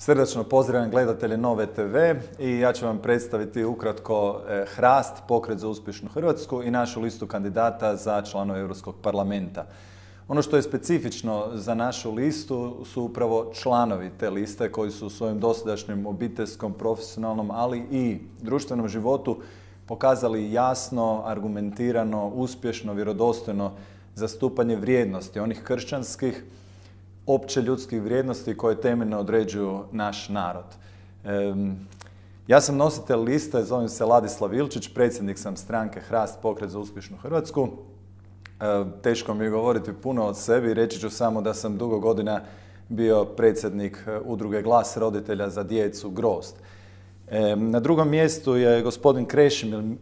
Srdačno pozdravljam gledatelje Nove TV i ja ću vam predstaviti ukratko HRAST, Pokret za uspješnu Hrvatsku i našu listu kandidata za članove Europskog parlamenta. Ono što je specifično za našu listu su upravo članovi te liste koji su u svojem dosadašnjem obiteljskom, profesionalnom, ali i društvenom životu pokazali jasno, argumentirano, uspješno, vjerodostojno zastupanje vrijednosti, onih kršćanskih, opće ljudskih vrijednosti koje temeljno određuju naš narod. Ja sam nositelj liste, zovem se Ladislav Ilčić, predsjednik sam stranke HRAST, Pokret za uspješnu Hrvatsku. Teško mi je govoriti puno o sebi, reći ću samo da sam dugo godina bio predsjednik udruge Glas roditelja za djecu Grozd. Na drugom mjestu je gospodin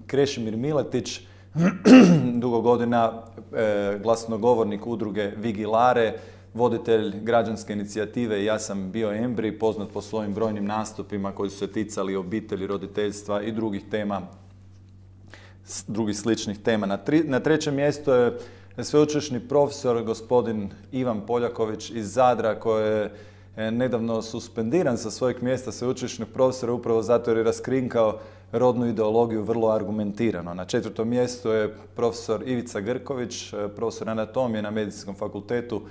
Krešimir Miletić, dugo godina glasnogovornik udruge Vigilare, voditelj građanske inicijative Ja sam bio embri, poznat po svojim brojnim nastupima koji su se ticali obitelji, roditeljstva i drugih tema, drugih sličnih tema. Na trećem mjestu je sveučilišni profesor gospodin Ivan Poljaković iz Zadra koji je nedavno suspendiran sa svojeg mjesta sveučilišnog profesora upravo zato jer je raskrinkao rodnu ideologiju vrlo argumentirano. Na četvrtom mjestu je profesor Ivica Grković, profesor anatomije na Medicinskom fakultetu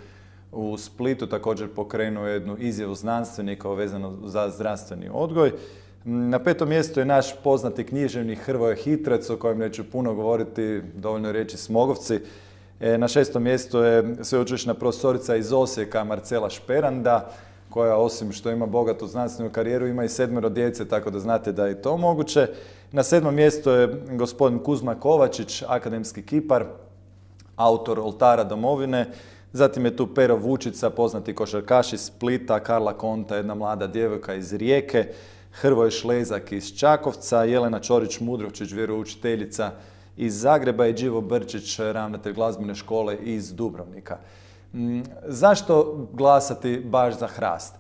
u Splitu, također pokrenuo jednu izjavu znanstvenika vezano za zdravstveni odgoj. Na petom mjestu je naš poznati književnik Hrvoje Hitrac, o kojem neću puno govoriti, dovoljno je reći Smogovci. Na šestom mjestu je sveučilišna profesorica iz Osijeka Marcela Šperanda, koja osim što ima bogatu znanstvenu karijeru, ima i 7 djece, tako da znate da je i to moguće. Na 7. mjestu je gospodin Kuzma Kovačić, akademski kipar, autor Oltara domovine. Zatim je tu Pero Vučica, poznati košarkaš iz Splita, Karla Konta, jedna mlada djevojka iz Rijeke, Hrvoje Šlezak iz Čakovca, Jelena Čorić-Mudrovčić, vjeroučiteljica iz Zagreba i Đivo Brčić, ravnatelj glazbene škole iz Dubrovnika. Zašto glasati baš za HRAST?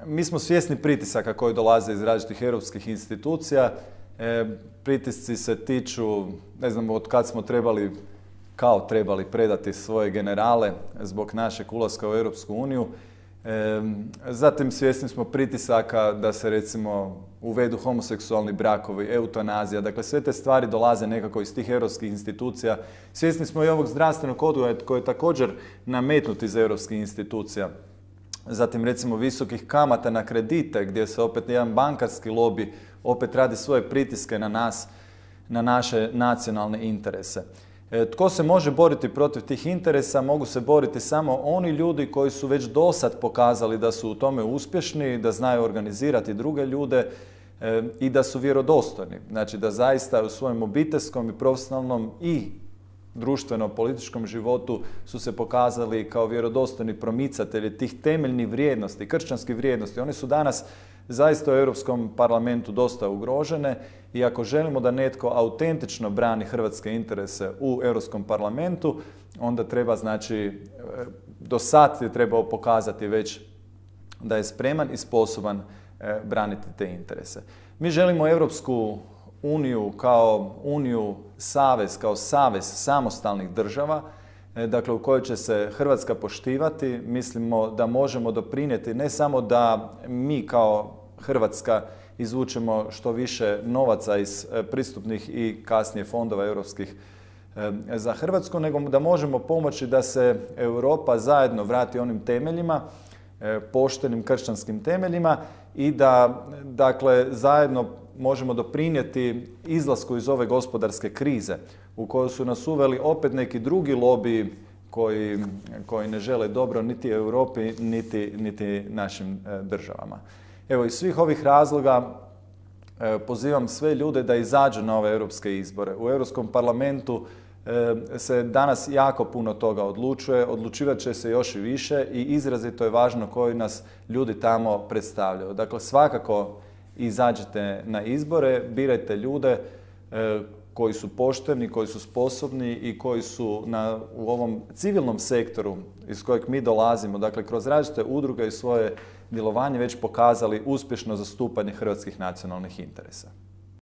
Mi smo svjesni pritisaka koji dolaze iz različitih europskih institucija. Pritisci se tiču, ne znam od kad smo trebali predati svoje generale zbog našeg ulaska u Europsku uniju. Zatim svjesni smo pritisaka da se recimo uvedu homoseksualni brakovi, eutanazija, dakle sve te stvari dolaze nekako iz tih europskih institucija. Svjesni smo i ovog zdravstvenog odgoja koji je također nametnut iz europskih institucija. Zatim recimo visokih kamata na kredite gdje se opet jedan bankarski lobi opet radi svoje pritiske na nas, na naše nacionalne interese. Tko se može boriti protiv tih interesa? Mogu se boriti samo oni ljudi koji su već dosad pokazali da su u tome uspješni, da znaju organizirati druge ljude i da su vjerodostojni. Znači da zaista u svojem obiteljskom i profesionalnom i društveno-političkom životu su se pokazali kao vjerodostojni promicatelji tih temeljnih vrijednosti, kršćanskih vrijednosti. One su danas zaista u Europskom parlamentu dosta ugrožene i ako želimo da netko autentično brani hrvatske interese u Europskom parlamentu, onda treba, znači, do sad je trebao pokazati već da je spreman i sposoban braniti te interese. Mi želimo Europsku uniju kao uniju savez, kao savez samostalnih država, dakle u kojoj će se Hrvatska poštivati. Mislimo da možemo doprinijeti ne samo da mi kao Hrvatska izvučemo što više novaca iz pristupnih i kasnije fondova europskih za Hrvatsku, nego da možemo pomoći da se Europa zajedno vrati onim temeljima, poštenim kršćanskim temeljima i da, dakle, zajedno možemo doprinijeti izlasku iz ove gospodarske krize u koju su nas uveli opet neki drugi lobiji koji ne žele dobro niti Europi niti našim državama. Evo, iz svih ovih razloga pozivam sve ljude da izađu na ove europske izbore. U Europskom parlamentu se danas jako puno toga odlučuje, odlučivat će se još i više i izrazito je važno koji nas ljudi tamo predstavljaju. Dakle, svakako izađite na izbore, birajte ljude koji su pošteni, koji su sposobni i koji su u ovom civilnom sektoru iz kojeg mi dolazimo, dakle kroz različite udruge i svoje djelovanje već pokazali uspješno zastupanje hrvatskih nacionalnih interesa.